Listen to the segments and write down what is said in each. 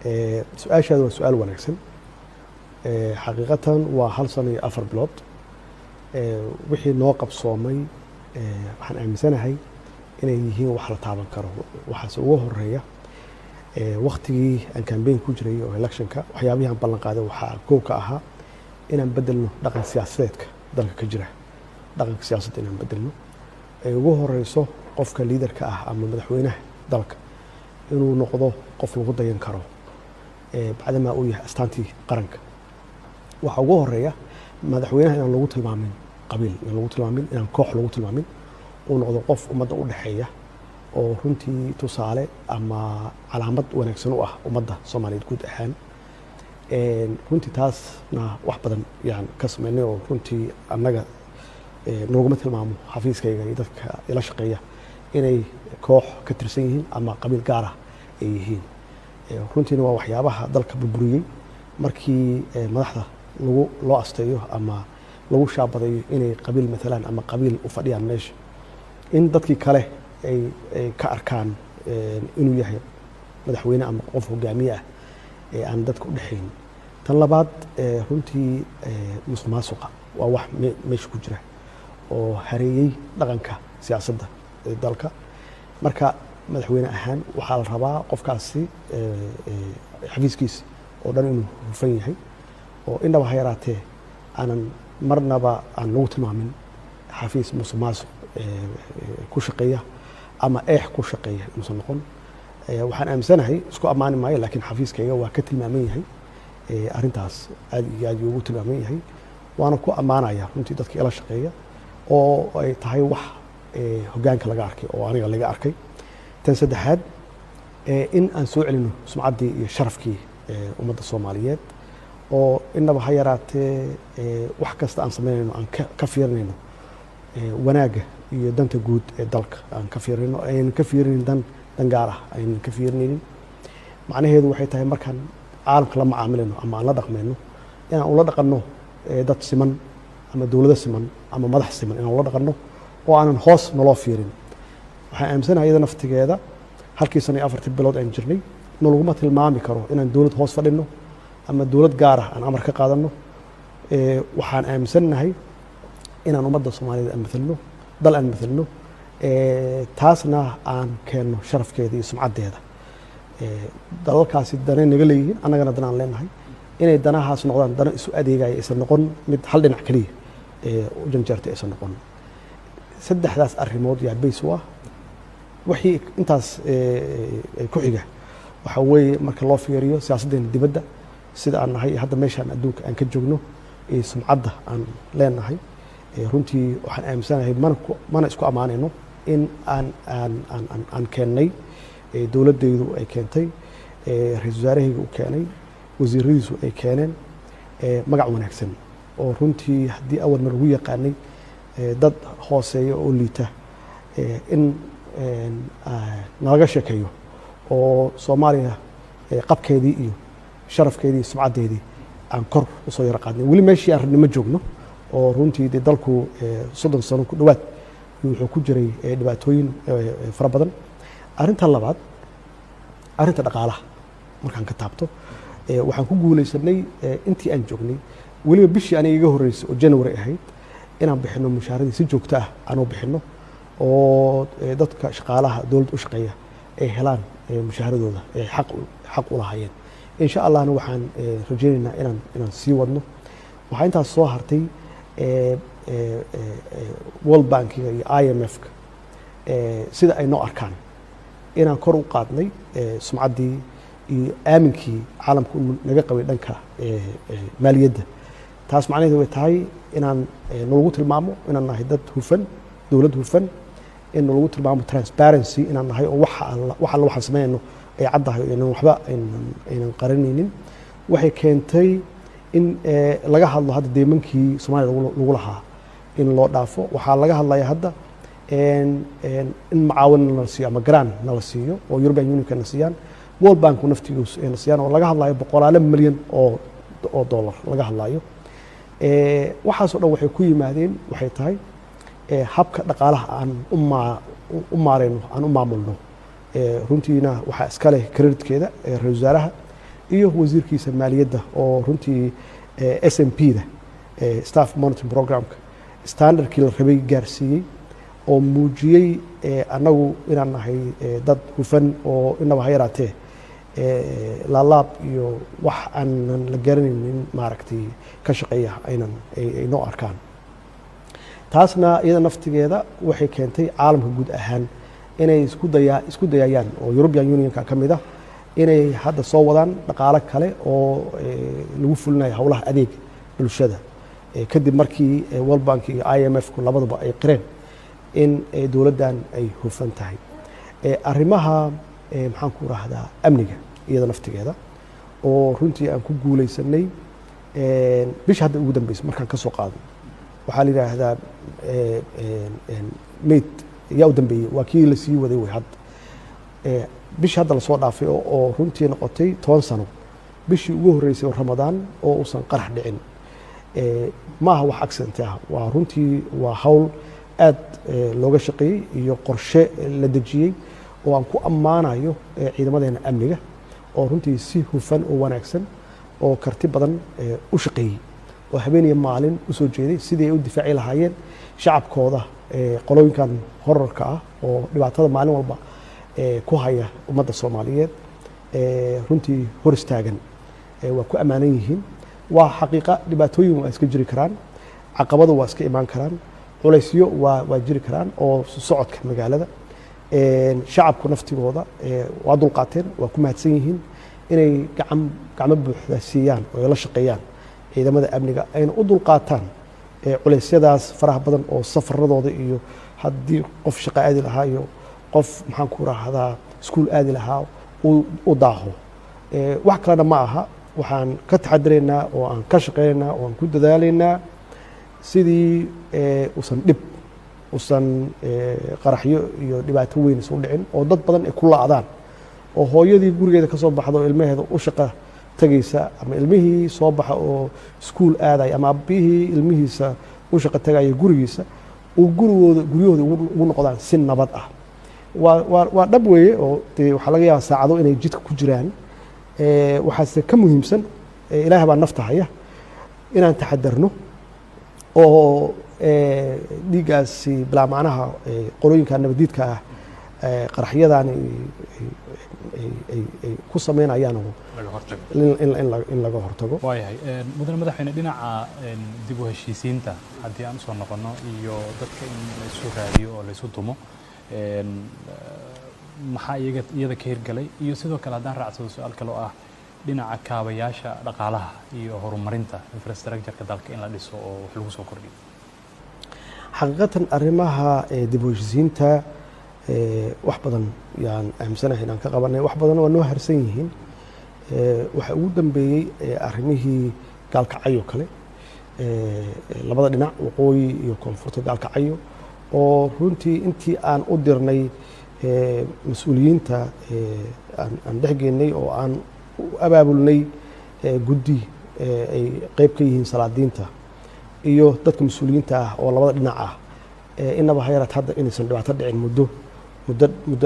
su-aashaada waa su-aal wanaagsan. xaqiiqatan waa 1 sano iyo 4 bilood wixii noo qabsoomay. waxaan aaminsanahay inay yihiin wax la taaban karo. waxaase ugu horeeya waqtigii aan campaign ku jiray oo electionka waxyaabihii aan ballan qaaday waxaa koow ka ahaa inaan bedelno dhaqan siyaasadeedka dalka ka jira. dhaqanka siyaasadda inaan bedelno ay ugu horeyso qofka liidarka ah ama madaxweynaha dalka inuu noqdo qof lagu dayan karo bacdama uu yahay astaantii qaranka. waxa ugu horeeya madaxweynaha inaan lagu tilmaamin qabiil, inaan lagu tilmaamin, inaan koox lagu tilmaamin, uu noqdo qof ummadda u dhexeeya oo runtii tusaale ama calaamad wanaagsan u ah ummadda Soomaaliyeed guud ahaan. runtii taasna wax badan yaan ka sameynay oo runtii annaga nooguma tilmaamo xafiiskayga iyo dadka ila shaqeeya inay koox ka tirsan yihiin ama qabiil gaar ah ay yihiin. runtiina waa waxyaabaha dalka burburiyey markii madaxda loo asteeyo ama lagu shaabadayo inay qabiil matalaan ama qabiil u fadhiyaan meesha, in dadkii kale ay ka arkaan inuu yahay madaxweyne ama qof hogaamiye ah aan dadka u dhexayn. tan labaad runtii musuqmaasuqa waa wax meesha ku jira oo hareeyey dhaqanka siyaasadda dalka. marka madaxweyne ahaan waxaa la rabaa qofkaasi xafiiskiisa oo dhan inuu hufan yahay oo indhaba ha yaraatee aanan marnaba aan lagu tilmaamin xafiis musuqmaasuq ku shaqeeya ama ku shaqeeya inuusan noqon. waxaan aaminsanahay isku ammaani maayo laakiin xafiiskayga waa ka tilmaaman yahay arrintaas aad iyo aad ugu tilmaaman yahay. waana ku ammaanaya runtii dadka ila shaqeeya oo ay tahay wax hoggaanka laga arkay oo aniga laga arkay. tan saddexaad in aan soo celino sumcaddii iyo sharafkii ummadda Soomaaliyeed oo innaba ha yaraatee wax kasta aan sameynayno aan ka fiirinayno wanaagga iyo danta guud ee dalka aan ka fiirinayno, aynan ka fiirinin dan gaar ah aynan ka fiirinaynin. macnaheedu waxay tahay markaan caalamka la macaamilayno ama aan la dhaqmayno inaan ula dhaqanno dad siman ama dowlado siman ama madax siman inaan ula dhaqanno oo aanan hoos naloo fiirin. waxaan aaminsanahay iyada naftigeeda 1 sano iyo 4 bilood aan jirnay nalaguma tilmaami karo inaan dowlad hoos fadhino ama dowlad gaar ah aan amar ka qaadanno. waxaan aaminsanahay inaan ummadda Soomaaliyeed aan mathalno, dal aan mathalno, taasna aan keenno sharafkeeda iyo sumcaddeeda. dalalkaasi danay naga leeyihiin, annagana danaan leenahay. inay danahaas noqdaan dana isu adeegaya aysan noqon mid hal dhinac keliya u janjeertay aysan noqon. saddexdaas arrimood yaa bays u ah. wixii intaas ku xiga waxa weeye marka loo fiiriyo siyaasaddeena dibadda sida aan nahay hadda meeshaan adduunka aan ka joogno iyo sumcadda aan leenahay. runtii waxaan aaminsanahay mana isku ammaanayno in aan keennay dowladdaydu ay keentay, ra-iisul wasaarahayga uu keenay, wasiiradiisu ay keeneen magac wanaagsan oo runtii haddii awalna lagu yaqaanay dad hooseeya oo liita in nalaga sheekeeyo oo Soomaaliya qabkeedii iyo sharafkeedii iyo sumcaddeedii aan kor usoo yara qaadnay. weli meeshii aan rabnay ma joogno oo runtii dee dalku 30 sano ku dhowaad wuxuu ku jiray dhibaatooyin fara badan. arrinta labaad, arrinta dhaqaalaha markaan ka taabto waxaan ku guulaysanay intii aan joognay weliba bishii aniga iga horreysay oo January ahayd inaan bixino mushaaradii si joogto ah aan u bixino oo dadka shaqaalaha dowladda u shaqeeya ay helaan mushaaradooda ay xaq u lahaayeen. insha Allahna waxaan rajaynaynaa inaan sii wadno. waxaa intaas soo hartay World Bankiga iyo IMF-ka sida ay noo arkaan inaan kor u qaadnay sumcaddii iyo aaminkii caalamku naga qabay dhanka maaliyadda. taas macnaheedu way tahay inaan nalagu tilmaamo inaan nahay dad hufan, dowlad hufan, in nalagu tilmaamo transparency inaan nahay oo wax alla waxaan sameynayno ay caddahay inaan waxba aynan qaranaynin. waxay keentay in laga hadlo hadda deymankii Soomaaliya lagu lahaa in loo dhaafo. waxaa laga hadlaya hadda in macaawin nala siiyo ama grant nala siiyo oo European Unionka na siiyaan, World Bank naftigiisu ay na siiyaan oo laga hadlayo boqolaal milyan oo dollar laga hadlayo. waxaasoo dhan waxay ku yimaadeen waxay tahay habka dhaqaalaha aan u maareyno aan u maamulno. runtiina waxaa iska leh creditkeeda ra-iisul wasaaraha iyo wasiirkiisa maaliyadda oo runtii SMPda staff monitoring programka standardkii la rabay gaarsiiyey oo muujiyey annagu inaan nahay dad hufan oo inaba ha yaraatee laalaab iyo wax aanan la garanaynin maaragtay ka shaqeeya aynan inoo arkaan. taasna iyada naftigeeda waxay keentay caalamka guud ahaan inay isku dayayaan oo European Unionka ka mid ah inay hadda soo wadaan dhaqaale kale oo lagu fulinayo howlaha adeeg bulshada kadib markii World Bank iyo IMF ku labaduba ay qireen in dowladdan ay hufan tahay. arrimaha maxaan ku raahdaa amniga iyada naftigeeda oo runtii aan ku guuleysanay bisha hadda ugu dambeysay markaan ka soo qaado waxaa la yiraahdaa meet yaa u dambeeyay waa kii la sii waday way hadda bisha hadda la soo dhaafay oo runtii noqotay 10 sano bishii ugu horeysay Ramadaan oo uusan qarax dhicin ma aha wax accident ah waa runtii waa hawl aad looga shaqeeyay iyo qorshe la dejiyay oo aan ku ammaanayo ciidamadeena amniga oo runtii si hufan oo wanaagsan oo karti badan u shaqeeyay oo habeen iyo maalin u soo jeeday sidii ay u difaaci lahaayeen shacabkooda qolooyinkan horarka ah oo dhibaatada maalin walba ku haya ummadda Soomaaliyeed runtii hor istaagan waa ku amaanan yihiin. waa xaqiiqa dhibaatooyin waa iska jiri karaan, caqabado waa iska imaan karaan, culaysyo waa jiri karaan oo socodka magaalada shacabku naftigooda waa dulqaateen waa ku mahadsan yihiin inay gacmo buuxda siiyaan oo la shaqeeyaan ciidamada amniga ayna u dulqaataan culeysyadaas faraha badan oo safaradooda iyo haddii qof shaqo aadi lahaa iyo qof maxaan ku raahdaa iskuul aadi lahaa u daaho. wax kalena ma aha waxaan ka taxadiraynaa oo aan ka shaqeynaynaa oo aan ku dadaalaynaa sidii usan qaraxyo iyo dhibaato weyn soo dhicin oo dad badan ay ku laadaan oo hooyadii gurigeeda ka soo baxdo ilmaheeda u shaqo tagaysa ama ilmihii soo baxa oo iskuul aaday ama aabihii ilmihiisa u shaqo tagaya gurigiisa uu guryahooda ugu noqdaan si nabad ah. waa dhab weeye oo waxaa laga yaabaa saacado inay jidka ku jiraan waxaase ka muhiimsan ilaahay baa nafta haya inaan taxadarno oo dhiigaasi bilaa macnaha qolooyinka nabadiidka ah qaraxyadan ay ku sameynayaan in laga hortago. waayahay mudane madaxweyne dhinaca dib u heshiisiinta haddii aan usoo noqono iyo dadka in la isu raadiyo oo la isu dumo maxaa iyada ka hirgalay iyo sidoo kale haddaan raacsado su-aal kale oo ah dhinaca kaabayaasha dhaqaalaha iyo horumarinta infrastructure-ka dalka in la dhiso oo wax lagu soo kordhiyo. xaqiiqatan arrimaha dib u heshiisiinta wax badan yaan aaminsanahay inaan ka qabanay wax badan waa noo harsan yihiin. waxa ugu dambeeyey arrimihii gaalkacyo kale labada dhinac waqooyi iyo koonfurta gaalkacyo oo runtii intii aan u dirnay mas-uuliyiinta aan dhexgeynay oo aan u abaabulnay guddi ay qayb ka yihiin salaadiinta iyo dadka mas-uuliyiinta ah oo labada dhinac ah inaba ha yaraat hadda inaysan dhibaato dhicin muddo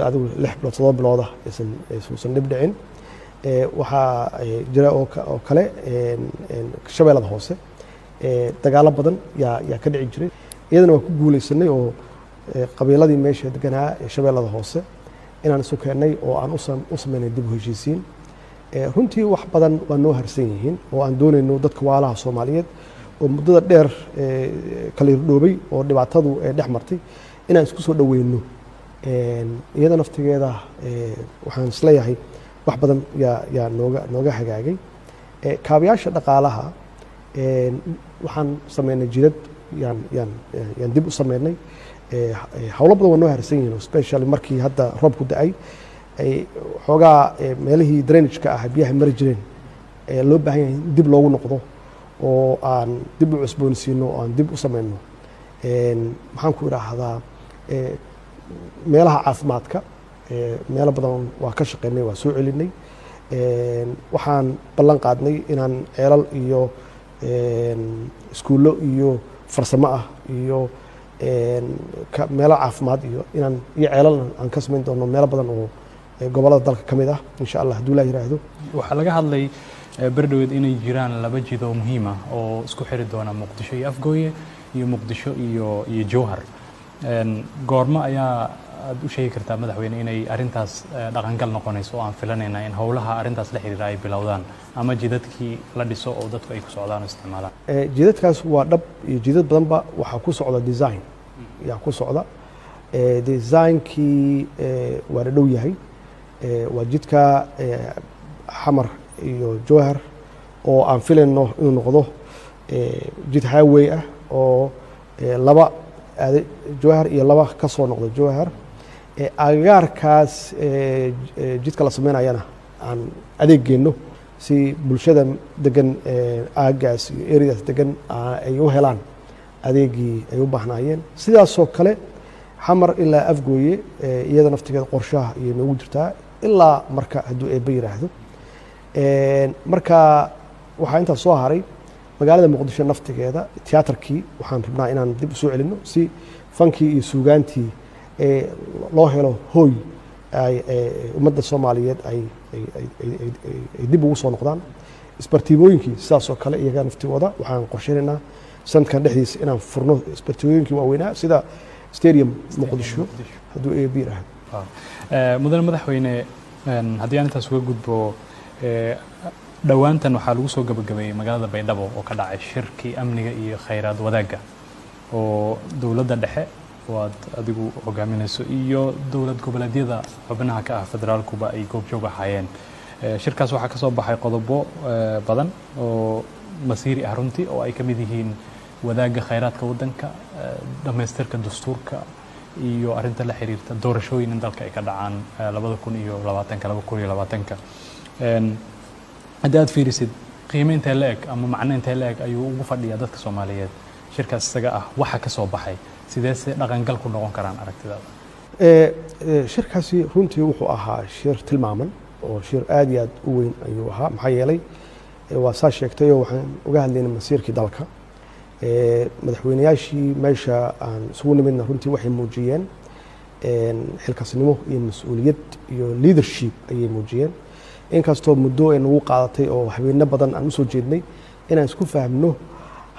adigu 6 bilood 7 bilooda aysan dhib dhicin. waxaa jira oo kale shabeellada hoose dagaalo badan yaa ka dhici jiray iyadana waa ku guuleysanay oo qabiiladii meesha deganaa shabeellada hoose inaan isu keennay oo aan u sameynay dib u heshiisiin. runtii wax badan waa noo harsan yihiin oo aan doonayno dadka waalaha Soomaaliyeed oo muddada dheer kala irdhoobay oo dhibaatadu dhex martay inaan isku soo dhaweyno iyada naftigeeda waxaan isleeyahay wax badan yaa nooga hagaagay. kaabayaasha dhaqaalaha waxaan sameynay jidad yaan dib u sameynay hawlo badan waa noo harsan yihiin especially markii hadda roobku da'ay ay xoogaa meelihii drainage-ka ah biyaha mari jireen loo baahan yahay dib loogu noqdo oo aan dib u cusboonsiino oo aan dib u sameyno. maxaan ku idhaahdaa meelaha caafimaadka meelo badan waa ka shaqeynay waa soo celinay. waxaan ballan qaadnay inaan ceelal iyo iskuullo iyo farsamo ah iyo meelo caafimaad iyo ceelal aan ka samayn doono meelo badan oo gobollada dalka ka mid ah insha allah hadduu la yiraahdo. waxaa laga hadlay berdhaweed inay jiraan laba jidoo muhiim ah oo isku xiri doona muqdisho iyo afgooye iyo muqdisho iyo jowhar. goormo ayaa aad u sheegi kartaa madaxweyne inay arrintaas dhaqangal noqonayso oo aan filanayna in howlaha arrintaas la xiriira ay bilowdaan ama jidadkii la dhiso oo dadku ay ku socdaan oo isticmaalaan? jidadkaas waa dhab iyo jidad badanba waxaa ku socda design yaa ku socda. designkii waa la dhow yahay. waa jidka xamar iyo jowhar oo aan filayno inuu noqdo jid highway ah oo laba jowhar iyo laba ka soo noqda jowhar. agagaarkaas jidka la sameynayana aan adeeg geenno si bulshada degan aagaas iyo areadaas degan ay u helaan adeegii ay u baahnaayeen. sidaasoo kale xamar ilaa afgooye iyada naftigeeda qorshaha iyo noogu jirtaa ilaa marka hadduu eebbe yiraahdo. marka waxaa intaas soo haray magaalada muqdisho naftigeeda tiyaatarkii waxaan rabnaa inaan dib u soo celinno si fankii iyo suugaantii loo helo hooy ummadda soomaaliyeed ay dib ugu soo noqdaan. isbartiibooyinkii sidaasoo kale iyaga naftigooda waxaan qorsheynaynaa sanadkan dhexdiisa inaan furno isbartiibooyinkii waaweynaa sida stadium muqdisho hadduu eebbe yiraahdo. mudane madaxweyne, haddii aan intaas uga gudbo, dhowaantan waxaa lagu soo gabagabeeyey magaalada baydhabo oo ka dhacay shirkii amniga iyo khayraad wadaagga oo dowladda dhexe oo aad adigu hogaaminayso iyo dowlad goboleedyada xubnaha ka ah federaalkuba ay goobjoog ahaayeen. shirkaas waxaa ka soo baxay qodobo badan oo masiiri ah runtii oo ay ka mid yihiin wadaagga khayraadka waddanka, dhammaystirka dastuurka iyo arrinta la xiriirta doorashooyin in dalka ay ka dhacaan 2020 haddii aad fiirisid qiime intee la eg ama macno intee la eg ayuu ugu fadhiyaa dadka Soomaaliyeed shirkaas isaga ah waxa ka soo baxay sidee se dhaqangal ku noqon karaan aragtidaada? shirkaasi runtii wuxuu ahaa shir tilmaaman oo shir aad iyo aad u weyn ayuu ahaa. maxaa yeelay waa saa sheegtay oo waxaan uga hadlaynay masiirkii dalka. madaxweynayaashii meesha aan isugu nimidna runtii waxay muujiyeen xilkasnimo iyo mas-uuliyad iyo leadership ayay muujiyeen. inkastoo muddo ay nagu qaadatay oo habeeno badan aan usoo jeednay inaan isku fahmno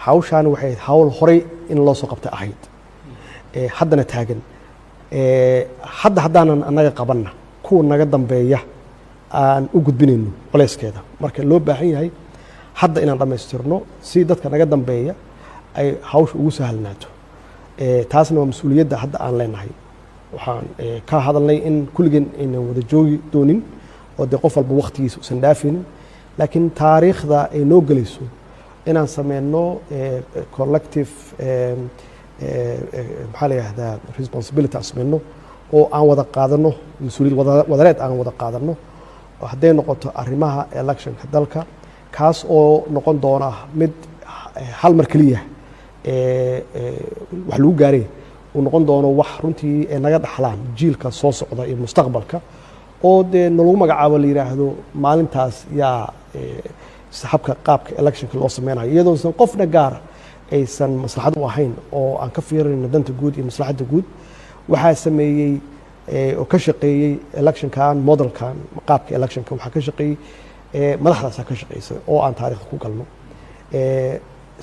hawshaan waxay ahayd hawl horey in loo soo qabtay ahayd haddana taagan. haddaanan annaga qabanna kuwa naga dambeeya aan u gudbinayno colayskeeda. marka loo baahan yahay hadda inaan dhammaystirno si dadka naga dambeeya ay hawsha ugu sahlanaato. taasna waa mas-uuliyadda hadda aan leenahay. waxaan ka hadalnay in kulligeen aynan wada joogi doonin oo dee qof walba waqtigiisa usan dhaafinin, laakiin taariikhda ay noo gelayso inaan sameyno collective maxaa la yihahdaa responsibility aan sameyno oo aan wada qaadano mas-uuliyad wadareed aan wada qaadano hadday noqoto arrimaha electionka dalka, kaas oo noqon doona mid hal mar keliya wax lagu gaaray uu noqon doono wax runtii naga dhaxlaan jiilka soo socda iyo mustaqbalka oo dee nalagu magacaabo la yiraahdo maalintaas yaa habka qaabka electionka loo sameynayo iyadoosan qofna gaar aysan maslaxad u ahayn oo aan ka fiirinayno danta guud iyo maslaxadda guud. waxaa sameeyey oo ka shaqeeyey electionkan modelkan qaabka electionka waxaa ka shaqeeyey madaxdaasaa ka shaqeysay oo aan taariikhda ku galno.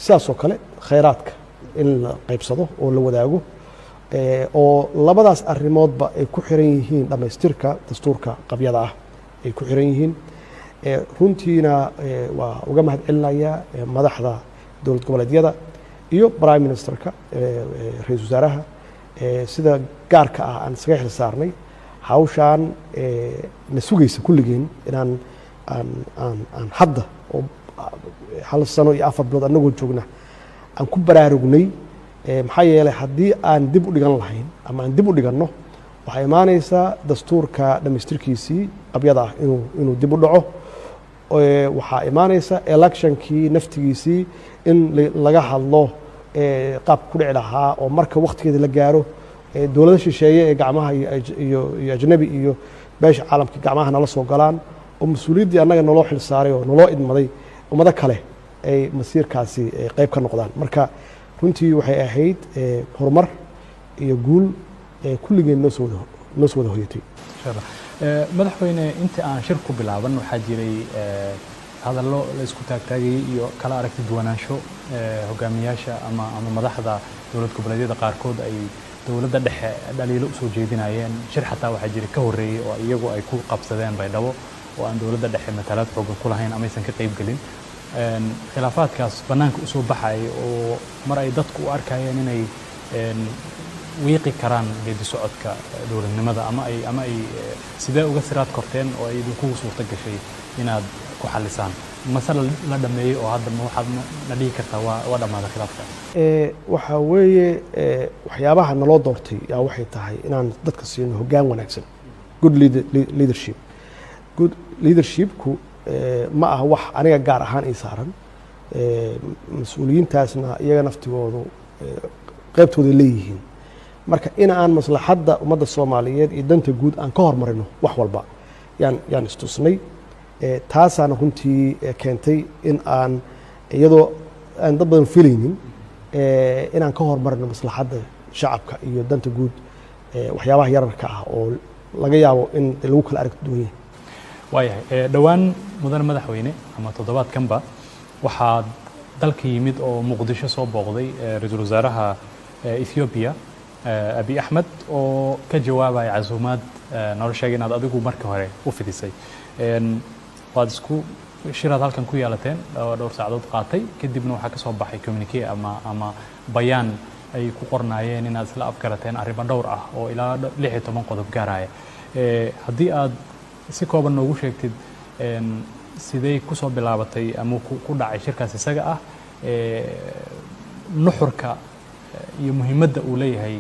sidaasoo kale khayraadka in la qaybsado oo la wadaago oo labadaas arrimoodba ay ku xiran yihiin dhammaystirka dastuurka qabyada ah ay ku xiran yihiin. runtiina waa uga mahad celinayaa madaxda dowlad goboleedyada iyo prime ministerka ra-iisul wasaaraha sida gaarka ah aan isaga xil saarnay hawshaan na sugaysa kulligeen inaan aan hadda oo 1 sano iyo 4 bilood annagoo joogna aan ku baraarugnay. maxaa yeelay haddii aan dib u dhigan lahayn ama aan dib u dhiganno waxaa imaanaysaa dastuurka dhammaystirkiisii qabyada ah inuu dib u dhaco. waxaa imaanaysa electionkii naftigiisii in laga hadlo qaabka ku dhici lahaa oo marka waqtigeeda la gaaro dowlado shisheeye ee gacmaha iyo ajnabi iyo beesha caalamka gacmaha nala soo galaan oo mas-uuliyaddii annaga naloo xil saaray oo naloo idmaday ummado kale ay masiirkaasi qayb ka noqdaan. marka runtii waxay ahayd horumar iyo guul kulligeen noo soo wada hoyatay. madaxweyne inta aan shir ku bilaaban waxaa jiray hadallo la isku taagtaagayay iyo kala aragti duwanaansho hogaamiyaasha ama madaxda dowlad goboleedyada qaarkood ay dowladda dhexe dhaliilo usoo jeedinayeen shir xataa waxaa jiray ka horreeyey oo iyagu ay ku qabsadeen baydhabo oo aan dowladda dhexe matalaad xoogan ku lahayn amaysan ka qayb gelin khilaafaadkaas bannaanka usoo baxay oo mar ay dadku u arkayeen inay wiiqi karaan geedi socodka dowladnimada ama ay sidee uga siraad korteen oo ay idinkugu suurta gashay inaad ku xalisaan masala la dhameeyey oo hadda waxaad na dhihi kartaa waa dhammaaday khilaafka waxaa weeye waxyaabaha naloo doortay yaa waxay tahay inaan dadka siino hoggaan wanaagsan good leadership good leadershipku ma aha wax aniga gaar ahaan ii saaran mas-uuliyiintaasna iyaga naftigoodu qaybtooda leeyihiin marka in aan maslaxadda ummadda Soomaaliyeed iyo danta guud aan ka hormarino wax walba yaan istusnay taasaana runtii keentay in aan iyadoo aan dad badan filaynin inaan ka hormarino maslaxadda shacabka iyo danta guud waxyaabaha yararka ah oo laga yaabo in lagu kala aragti duwan yahay waayahay dhowaan mudan madaxweyne ama toddobaadkanba waxaa dalka yimid oo muqdisho soo booqday ra-iisul wasaaraha Ethiopia Abiy Ahmed oo ka jawaabaya casuumaad nolol sheegay inaad adigu markii hore u fidisay waad isku shiraad halkan ku yeelateen dhowr saacadood qaatay kadibna waxaa ka soo baxay communique ama bayaan ay ku qornaayeen inaad isla afgarateen arrimo dhowr ah oo ilaa 16 qodob gaaraya haddii aad si kooban noogu sheegtid sidee ku soo bilaabatay ama ku dhacay shirkaas isaga ah nuxurka iyo muhiimadda uu leeyahay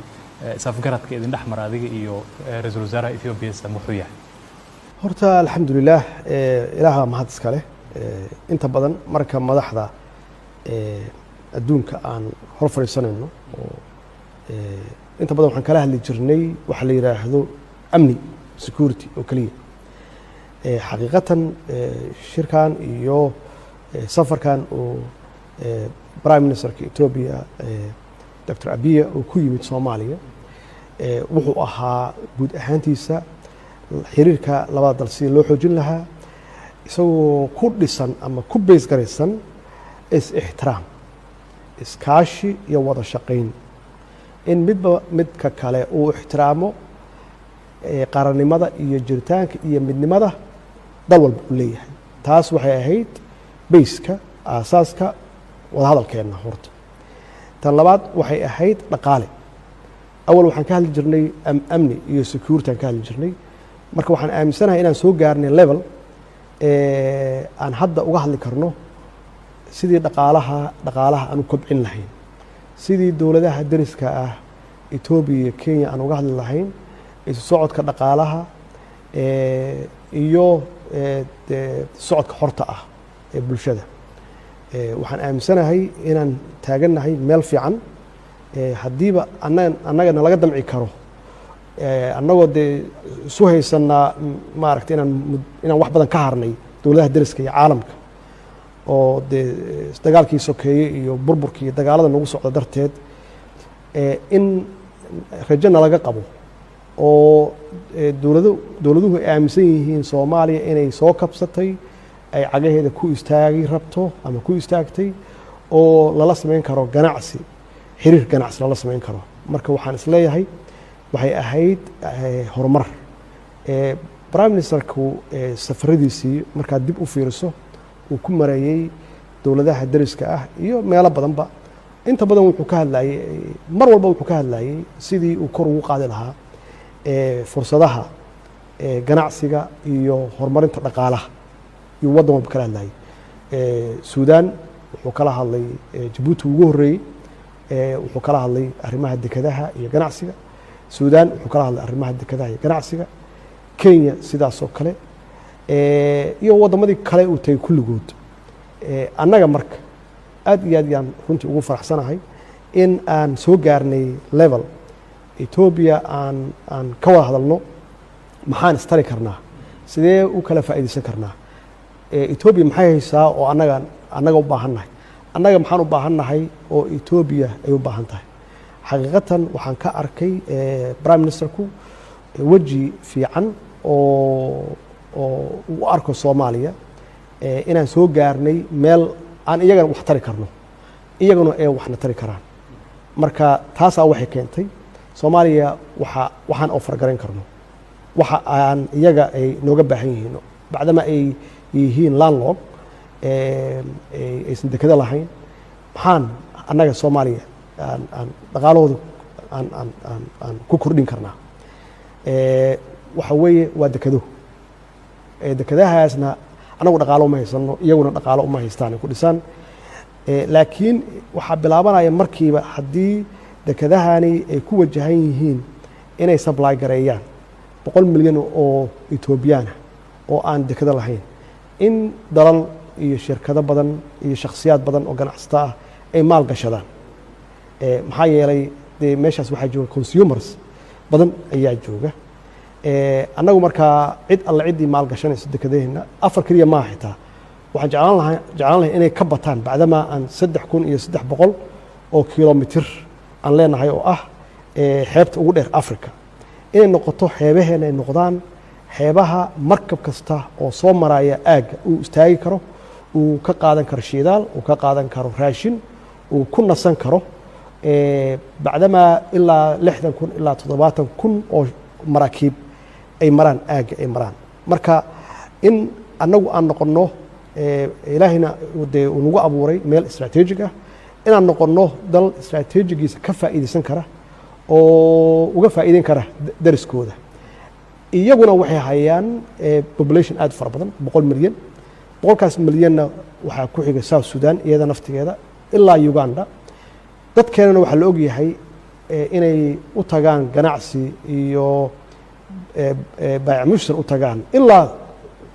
isafgaradka idin dhexmara adiga iyo ra-iisul wasaaraha Ethiopia wuxuu yahay horta alxamdulilah ilaaha mahad iska leh inta badan marka madaxda adduunka aan hor fariisanayno oo inta badan waxaan kala hadli jirnay waxa la yiraahdo amni security oo kaliya xaqiiqatan shirkan iyo safarkan oo prime ministerka Ethiopia Dr. Abiy oo ku yimid Soomaaliya wuxuu ahaa guud ahaantiisa xiriirka labada dal si loo xoojin lahaa isagoo ku dhisan ama ku base garaysan is-ixtiraam iskaashi iyo wada shaqayn in midka kale uu ixtiraamo qaranimada iyo jiritaanka iyo midnimada dal walba uu leeyahay taas waxay ahayd bayska aasaaska wada hadalkeena horta tan labaad waxay ahayd dhaqaale awal waxaan ka hadli jirnay amni iyo security aan ka hadli jirnay marka waxaan aaminsanahay inaan soo gaarnay level aan hadda uga hadli karno sidii dhaqaalaha aan u kobcin lahayn sidii dowladaha dariska ah Ethiopia iyo Kenya aan uga hadli lahayn isu socodka dhaqaalaha iyo socodka xorta ah ee bulshada waxaan aaminsanahay inaan taagannahay meel fiican haddiiba annagana laga damci karo annagoo dee isu haysanaa maaragtay inaan wax badan ka harnay dowladaha dariska iyo caalamka oo dee dagaalkii sokeeye iyo burburkii iyo dagaalada nagu socda darteed in rajana laga qabo oo dowladuhu ay aaminsan yihiin Soomaaliya inay soo kabsatay ay cagaheeda ku istaagi rabto ama ku istaagtay oo lala sameyn karo ganacsi xiriir ganacsi lala sameyn karo marka waxaan isleeyahay waxay ahayd horumar prime ministerku safaradiisii markaa dib u fiiriso uu ku mareeyay dowladaha dariska ah iyo meelo badanba inta badan wuxuu ka hadlayay mar walba wuxuu ka hadlayay sidii uu kor ugu qaadi lahaa fursadaha ganacsiga iyo horumarinta dhaqaalaha iyo waddan walba kala hadlayay Suudaan wuxuu kala hadlay Djibouti ugu horeeyay wuxuu kala hadlay arrimaha dekedaha iyo ganacsiga Suudaan wuxuu kala hadlay arrimaha dekedaha iyo ganacsiga Kenya sidaas oo kale iyo waddamadii kale uu tagay kulligood annaga marka aad iyo aad yaan runtii ugu faraxsanahay in aan soo gaarnay level Ethiopia aan ka wada hadalno maxaan istari karnaa sidee u kala faa'iideysan karnaa Ethiopia maxay haysaa oo annaga u baahannahay annaga maxaan u baahannahay oo Ethiopia ay u baahan tahay xaqiiqatan waxaan ka arkay prime ministerku waji fiican oo u arko Soomaaliya inaan soo gaarnay meel aan iyagana wax tari karno iyaguna ay waxna tari karaan marka taasaa waxay keentay Soomaaliya waxaan offer garan karno waxa aan iyaga ay nooga baahan yihiin bacdama ay yihiin landlord aysan dekada lahayn maxaan annaga Soomaaliya aan dhaqaalahooda aan ku kordhin karnaa waxa weeye waa dekado dekadahaasna anagu dhaqaalo uma haysano iyaguna dhaqaalo uma haystaan ku dhisaan laakiin waxaa bilaabanaya markiiba haddii dekadahani ay ku wajahan yihiin inay supply gareeyaan 100 milyan oo Ethiopian oo aan dekada lahayn in dalal iyo shirkado badan iyo shakhsiyaad badan oo ganacsato ah ay maal gashadaan maxaa yeelay meeshaas waxaa jooga consumers badan ayaa jooga annagu markaa cid alla ciddii maal gashanayso dekadaheena afar kaliya ma xitaa waxaan jeclaan lahay inay ka bataan bacdama aan 3,300 oo kilomitir aan leenahay oo ah xeebta ugu dheer Africa inay noqoto xeebaheena ay noqdaan xeebaha markab kasta oo soo maraya aaga uu istaagi karo uu ka qaadan karo shidaal uu ka qaadan karo raashin uu ku nasan karo bacdama ilaa 60,000 ilaa 70,000 oo maraakiib ay maraan aaga ay maraan marka in annagu aan noqono ilaahina uu nagu abuuray meel istaraatiijig ah inaan noqono dal istaraatiijigiisa ka faa'iideysan kara oo uga faa'iideyn kara dariskooda iyaguna waxay hayaan population aad fara badan 100 milyan 100 milyanna waxaa ku xiga South Sudan iyada naftigeeda ilaa Uganda dadkeenana waxaa la og yahay inay u tagaan ganacsi iyo baayac mushtar u tagaan ilaa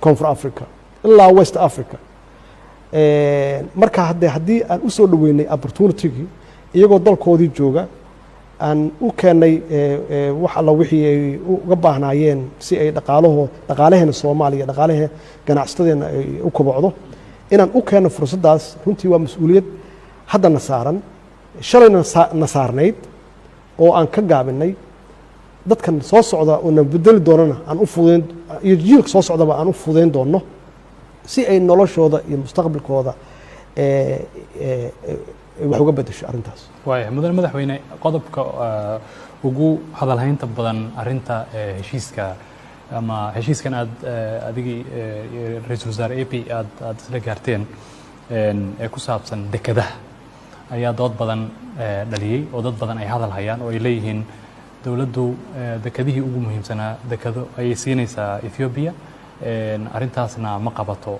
Koonfur Africa ilaa West Africa marka haddii aan u soo dhaweynay opportunity-gii iyagoo dalkoodii jooga aan u keenay wax alla wixii ay uga baahnaayeen si ay dhaqaalaheena Soomaaliya dhaqaalaha ganacsadeena ay u kobocdo inaan u keeno fursadaas runtii waa mas'uuliyad haddana saaran shalayna na saarnayd oo aan ka gaabinay dadkan soo socda oo na bedeli doonana aan u fudeyn iyo jiilka soo socdaba aan u fudeyn doono si ay noloshooda iyo mustaqbalkooda wax uga bedesho arrintaas waayahay mudane madaxweyne qodobka ugu hadalhaynta badan arrinta heshiiska ama heshiiskan aad adigii ra'iisul wasaare AP aad isla gaarteen ee ku saabsan dekadaha ayaa dood badan dhaliyey oo dad badan ay hadal hayaan oo ay leeyihiin dowladdu dekadihii ugu muhiimsanaa dekado ayay siinaysaa Ethiopia arrintaasna ma qabato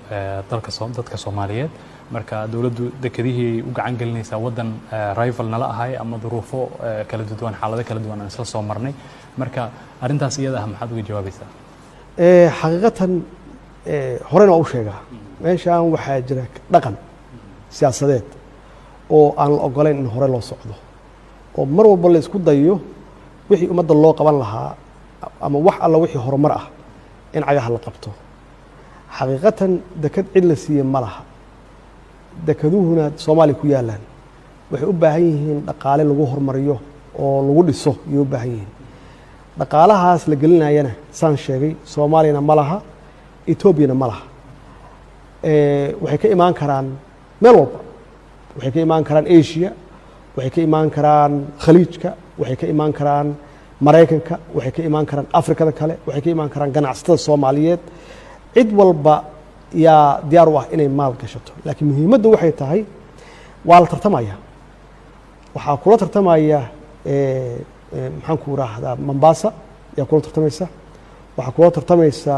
dadka Soomaaliyeed marka dowladdu dekadihii u gacan gelinaysaa wadan rival nala ahay ama duruufo kala duwan xaalado kala duwan aan isla soo marnay marka arrintaas iyada ah maxaad uga jawaabaysaa xaqiiqatan horena u sheegaa meeshaan waxaa jira dhaqan siyaasadeed oo aan la ogolayn in hore loo socdo oo mar walba la isku dayo wixii ummadda loo qaban lahaa ama wax alla wixii horumar ah in cagaha la qabto xaqiiqatan dekad cid la siiyey ma laha dekaduhuna Soomaaliya ku yaalaan waxay u baahan yihiin dhaqaale lagu horumariyo oo lagu dhiso ayay u baahan yihiin dhaqaalahaas la gelinayana saan sheegay Soomaaliyana ma laha Ethiopiana ma laha waxay ka imaan karaan meel walba waxay ka imaan karaan Asia waxay ka imaan karaan Khaliijka waxay ka imaan karaan Mareykanka waxay ka imaan karaan Afrikada kale waxay ka imaan karaan ganacsatada Soomaaliyeed cid walba yaa diyaar u ah inay maal gashato laakiin muhiimaddu waxay tahay waa la tartamaya waxaa kula tartamaya maxaan ku raahdaa Mombasa yaa kula tartamaysa waxaa kula tartamaysa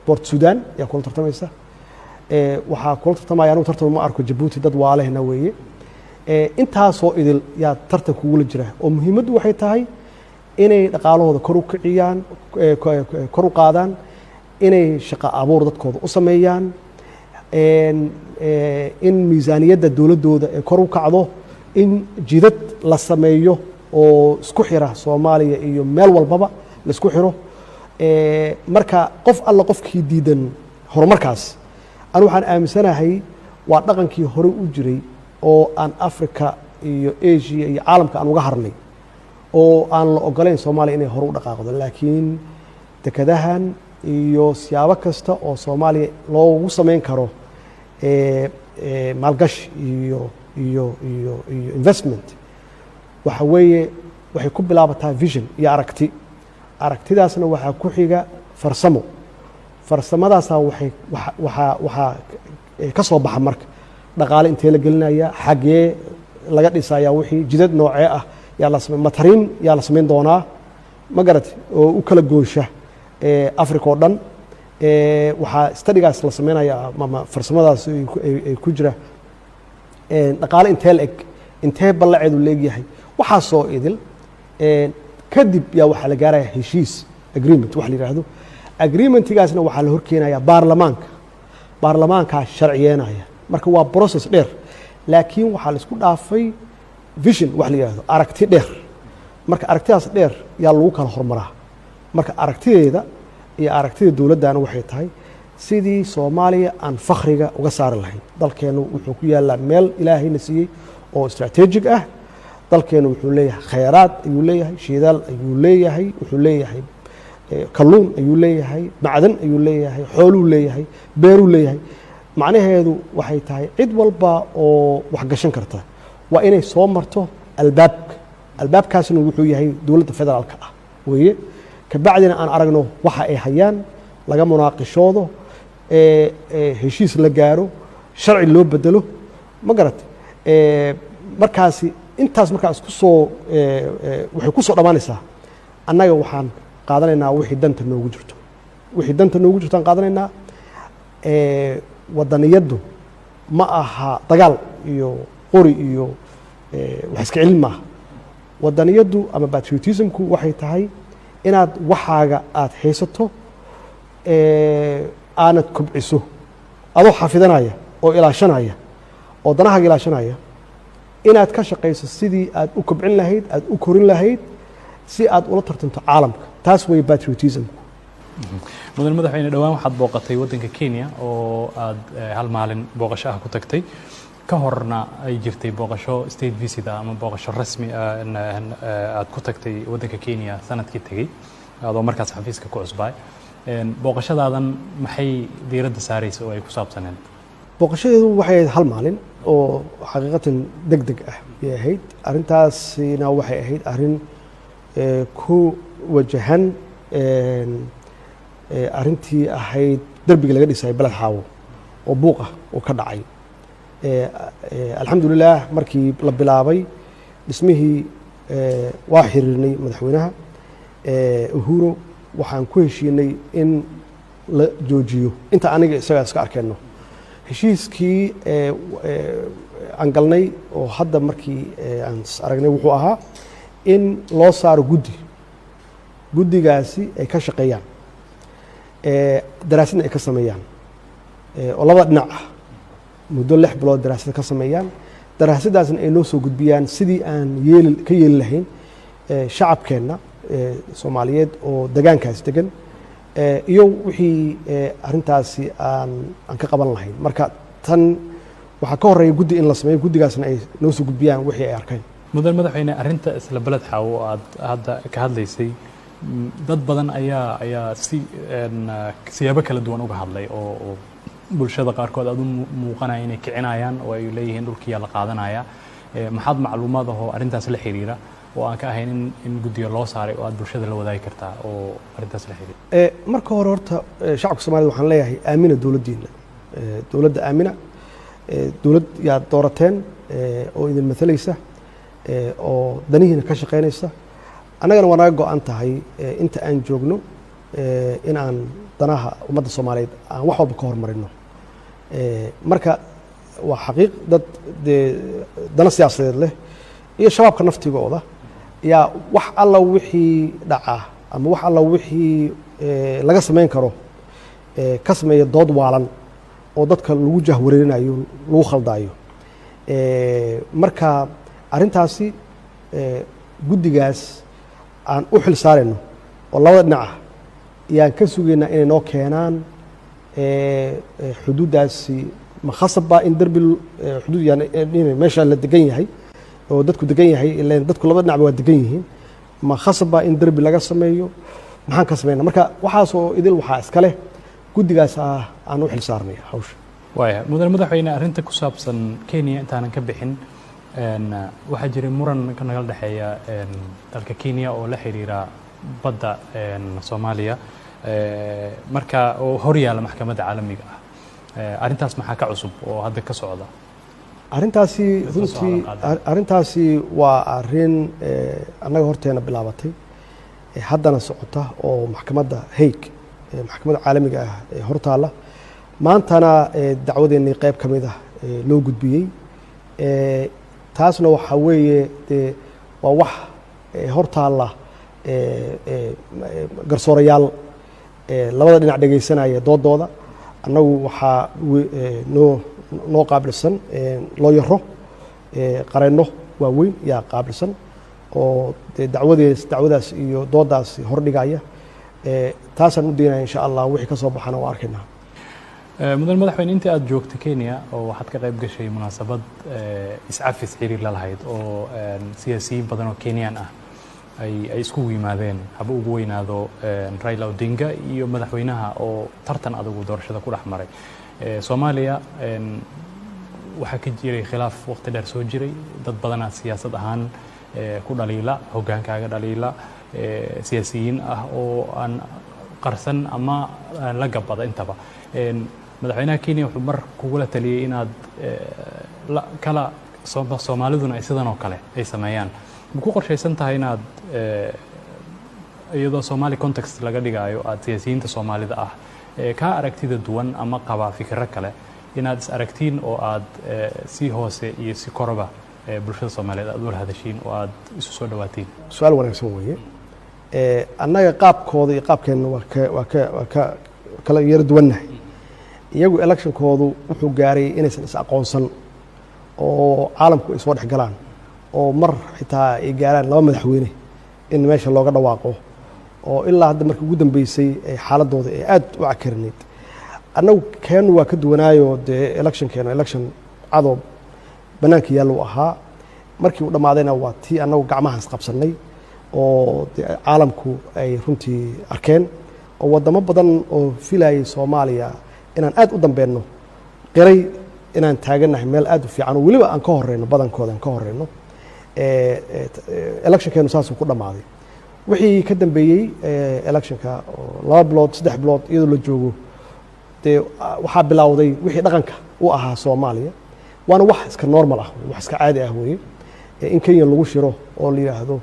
Port Sudan yaa kula tartamaysa waxaa kula tartamaya anu tartan ma arko Djibouti dad waalehna weeye intaasoo idil yaa tartan kugula jira oo muhiimaddu waxay tahay inay dhaqaalahooda kor u kiciyaan kor u qaadaan inay shaqo abuur dadkooda u sameeyaan in miisaaniyadda dowladooda ay kor u kacdo in jidad la sameeyo oo isku xira Soomaaliya iyo meel walbaba la isku xiro marka qof alla qofkii diidan horumarkaas anu waxaan aaminsanahay waa dhaqankii hore u jiray oo aan Afrika iyo Asia iyo caalamka aan uga harnay oo aan la ogolayn Soomaaliya inay hore u dhaqaaqdo laakiin dekadahan iyo siyaabo kasta oo Soomaaliya loogu samayn karo maalgashi iyo investment waxa weeye waxay ku bilaabataa vision iyo aragtidaasna waxaa ku xiga farsamadaasa waxaa ka soo baxa marka dhaqaale intee la gelinaya xagee laga dhisaya wixii jidad noocee ah yaa la sameyn matariin yaa la samayn doonaa ma garatay oo u kala goosha Africa oo dhan waxaa studygaas la samaynayaa ama farsamadaas ay ku jira dhaqaale intee la eg intee ballaceedu leegyahay waxaa soo idil kadib yaa waxaa la gaaraya heshiis agreement wax la yiraahdo agreementigaasna waxaa la horkeenayaa baarlamaanka sharciyeynaya marka waa process dheer laakiin waxaa la isku dhaafay vision wax la yiraahdo aragti dheer marka aragtidaas dheer yaa lagu kala hormaraa marka aragtideeda iyo aragtida dowladana waxay tahay sidii Soomaaliya aan fakhriga uga saari lahayn dalkeenu wuxuu ku yaalaa meel ilaahayna siiyay oo strategic ah dalkeenu wuxuu leeyahay khayraad ayuu leeyahay shidaal ayuu leeyahay wuxuu leeyahay kalluun ayuu leeyahay macdan ayuu leeyahay xooluu leeyahay beeruu leeyahay macnaheedu waxay tahay cid walba oo wax gashan karta waa inay soo marto albaabkaasna wuxuu yahay dowladda federaalka ah weeye ka bacdina aan aragno waxa ay hayaan laga munaaqishoodo heshiis la gaaro sharci loo bedelo ma garatay markaasi intaas markaas ku soo waxay ku soo dhamaanaysaa annaga waxaan qaadanaynaa wixii danta noogu jirto aan qaadanaynaa wadaniyadu ma aha dagaal iyo qori iyo wax iska celin maaha wadaniyadu ama patriotismku waxay tahay inaad waxaaga aad haysato aanad kubciso adoo xafidanaya oo ilaashanaya oo danahaaga ilaashanaya inaad ka shaqayso sidii aad u kubcin lahayd aad u korin lahayd si aad ula tartanto caalamka taas way patriotismku mudan madaxweyne dhawaan waxaad booqatay waddanka Kenya oo aad hal maalin booqasho ah ku tagtay ka horna ay jirtay booqasho state visit ama booqasho rasmi aad ku tagtay waddanka Kenya sanadkii tagay adoo markaas xafiiska ku cusbay booqashadaadan maxay diiradda saaraysaa oo ay ku saabsaneen booqashadeedu waxay ahayd hal maalin oo xaqiiqatan degdeg ah ay ahayd arrintaasina waxay ahayd arrin ku wajahan arrintii ahayd darbiga laga dhisay balad xaawo oo buuq ah oo ka dhacay alxamdulilah markii la bilaabay dhismihii waa xiriirnay madaxweynaha Uhuru waxaan ku heshiinay in la joojiyo inta aniga isaga iska arkayno heshiiskii aan galnay oo hadda markii aan aragnay wuxuu ahaa in loo saaro guddigaasi ay ka shaqeeyaan daraasadna ay ka sameeyaan oo labada dhinac ah muddo 6 bilood daraasad ka sameeyaan daraasadaasna ay noo soo gudbiyaan sidii aan ka yeeli lahayn shacabkeenna Soomaaliyeed oo deegaankaas degan iyo wixii arrintaasi aan ka qaban lahayn marka tan waxa ka horeeya guddi in la sameeyo guddigaasna ay noo soo gudbiyaan wixii ay arkeen mudan madaxweyne arrinta isla balad xaawo aad hadda ka hadlaysay dad badan ayaa siyaabo kala duwan uga hadlay oo bulshada qaarkood aad u muuqanaya inay kicinayaan oo ay leeyihiin dhulkii la qaadanaya maxaad macluumaad ah oo arrintaas la xiriira oo aan ka ahayn in guddiga loo saaray oo aad bulshada la wadaagi kartaa oo arrintaas la xiriira marka hore horta shacabka Soomaaliyeed waxaan leeyahay aamina dowladdiina dowladda aamina dowlad yaad doorateen oo idin matalaysa oo danihiina ka shaqeynaysa annagana waa naga go'an tahay inta aan joogno in aan danaha ummadda Soomaaliyeed aan wax walba ka hormarino marka waa xaqiiq dad dana siyaasadeed leh iyo shabaabka naftigooda yaa wax alla wixii dhaca ama wax alla wixii laga samayn karo ka sameeya dood waalan oo dadka lagu jahwareerinayo lagu khaldaayo marka arrintaasi guddigaas aan u xil saarayno oo labada dhinac ah yaan ka sugaynaa inay noo keenaan xuduudaasi ma khasabba in darbi xuduud yani meesha la degan yahay oo dadku degan yahay ilaan dadku labada dhinacba waa degan yihiin ma khasabba in darbi laga sameeyo maxaan ka sameynaa marka waxaasoo idil waxaa iska leh guddigaas aan u xil saarnay hawsha. waaya mudane madaxweyne arrinta ku saabsan Kenya intaanan ka bixin waxaa jiray muran ka nagal dhexeeya dalka Kenya oo la xiriira badda Soomaaliya marka oo hor yaalla maxkamadda caalamiga ah arrintaas maxaa ka cusub oo hadda ka socda? arrintaasi runtii arrintaasi waa arrin annaga horteena bilaabatay haddana socota oo maxkamadda Hague maxkamadda caalamiga ah ee hortaalla maantana dacwadeennii qayb ka mid ah loo gudbiyey taasna waxaa weeye waa wax hortaalla garsoorayaal labada dhinac dhegaysanaya doodooda annagu waxaa noo qaabilsan loo yaro qareenno waaweyn yaa qaabilsan oo dacwadaas iyo doodaas hordhigaya taasaan u daynaya insha allah wixii ka soo baxana waa arkaynaa. mudane madaxweyne intii aad joogtay Kenya oo waxaad ka qayb gashay munaasabad iscafis xiriir la lahayd oo siyaasiyiin badan oo Kenyan ah ay isku yimaadeen haba ugu weynaado Raila Odinga iyo madaxweynaha oo tartan adugu doorashada ku dhex maray Soomaaliya waxaa ka jiray khilaaf waqti dheer soo jiray dad badanaa siyaasad ahaan ku dhaliila hogaankaaga dhaliila siyaasiyiin ah oo aan qarsan ama la gabada intaba madaxweynaha Kenya wuxuu mar kugula taliyay inaad kala Soomaaliduna ay sidan oo kale ay sameeyaan ma ku qorshaysan tahay inaad iyadoo Somali context laga dhigayo aad siyaasiyiinta Soomaalida ah ka aragtida duwan ama qaba fikirro kale inaad is aragtiin oo aad si hoose iyo si korba bulshada Soomaaliyeed aad u hadashiin oo aad isu soo dhawaatiin? su'aal wanaagsan weeye annaga qaabkooda iyo qaabkeenna waa ka kala yara duwannahay iyagu electionkoodu wuxuu gaaray inaysan is aqoonsan oo caalamku ay soo dhex galaan oo mar xitaa ay gaaraan laba madaxweyne in meesha looga dhawaaqo oo ilaa hadda markii ugu dambeysay xaaladooda ay aad u cakarinayd annagu keenu waa ka duwanaayo dee electionkeena election cadow bannaanka yaallo ahaa markii uu dhammaadayna waa tii annagu gacmahaas qabsannay oo caalamku ay runtii arkeen oo waddamo badan oo filayay Soomaaliya inaan aad u dambeenno qiray inaan taagannahay meel aad u fiican oo weliba aan ka horeyno badankooda aan ka horeyno electionkeenu saasuu ku dhammaaday wixii ka dambeeyey electionka 2 bilood 3 bilood iyadoo la joogo dee waxaa bilowday wixii dhaqanka u ahaa Soomaaliya waana wax iska normal ah wax iska caadi ah weeye in Kenya lagu shiro oo la yiraahdo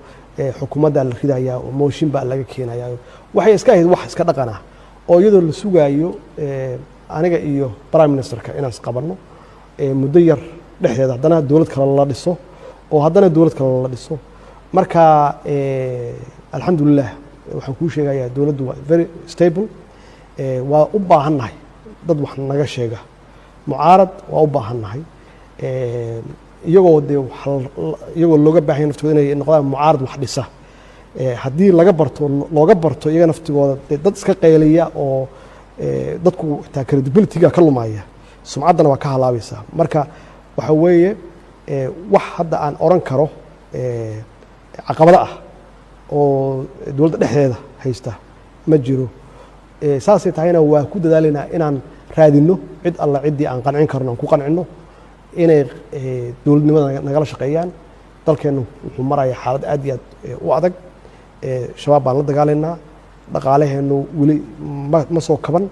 xukuumadda la ridayaa oo mooshin baa laga keenayaa waxay iska ahayd wax iska dhaqan ah oo iyadoo la sugayo aniga iyo prime ministerka inaan qabanno muddo yar dhexdeeda haddana dawlad kale la dhiso oo haddana dawlad kale la dhiso marka alxamdulillah waxaan kuu sheegayaa dawladdu waa very stable waa u baahannahay dad wax naga sheega mucaarad waa u baahannahay iyagoo looga baahan yahay naftooda inay noqdaan mucaarad wax dhisa haddii looga barto iyaga naftigooda dad iska qayliya oo dadku xitaa credibility-ga ka lumaya sumcaddana waa ka halaabaysaa marka waxa weeye wax hadda aan oran karo caqabado ah oo dawladda dhexdeeda haysta ma jiro saasay tahayna waa ku dadaalaynaa inaan raadinno cid alla ciddii aan qancin karno aan ku qancinno inay dawladnimada nagala shaqeeyaan dalkeennu wuxuu maraya xaalad aad iyo aad u adag shabaab baan la dagaalaynaa dhaqaalaheennu weli ma soo kaban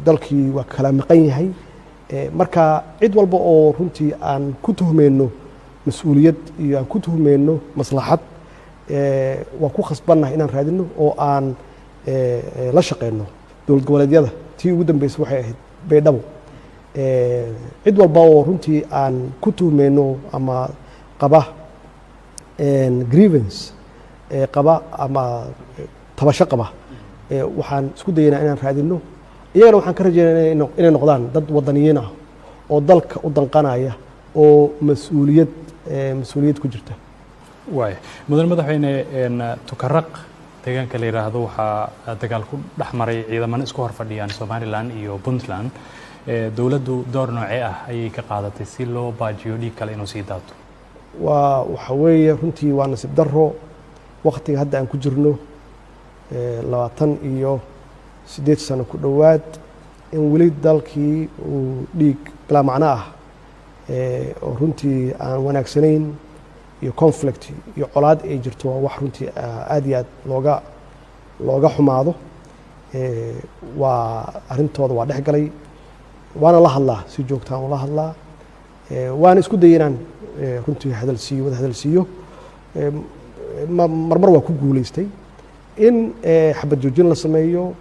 dalkii waa kala maqan yahay marka cid walba oo runtii aan ku tuhmeyno mas-uuliyad iyo aan ku tuhmeyno maslaxad waan ku khasbannahay inaan raadinno oo aan la shaqeyno dowlad goboleedyada tii ugu dambeysay waxay ahayd Baydhabo cid walba oo runtii aan ku tuhmeyno ama qaba grievance qaba ama tabasho qaba waxaan isku dayaynaa inaan raadinno iyagana waxaan ka rajeynayaa inay noqdaan dad wadaniyiin ah oo dalka u danqanaya oo mas-uuliyad ku jirta. waay mudane madaxweyne tukaraq deegaanka la yiraahdo waxaa dagaal ku dhex maray ciidamada isku hor fadhiyaan Somaliland iyo Puntland dawladdu door noocee ah ayay ka qaadatay si loo baajiyo dhiig kale inuu sii daato? waxa weeye runtii waa nasiib darro waqtiga hadda aan ku jirno 28 sano ku dhowaad in weli dalkii uu dhiig bilaa macno ah oo runtii aan wanaagsanayn iyo conflict iyo colaad ay jirto waa wax runtii aad iyo aad looga xumaado. waa arrintooda waa dhex galay, waana la hadlaa si joogtaan ula hadlaa, waana isku dayay inaan runtii wada hadal siiyo. marmar waa ku guulaystay in xabad joojin la sameeyo,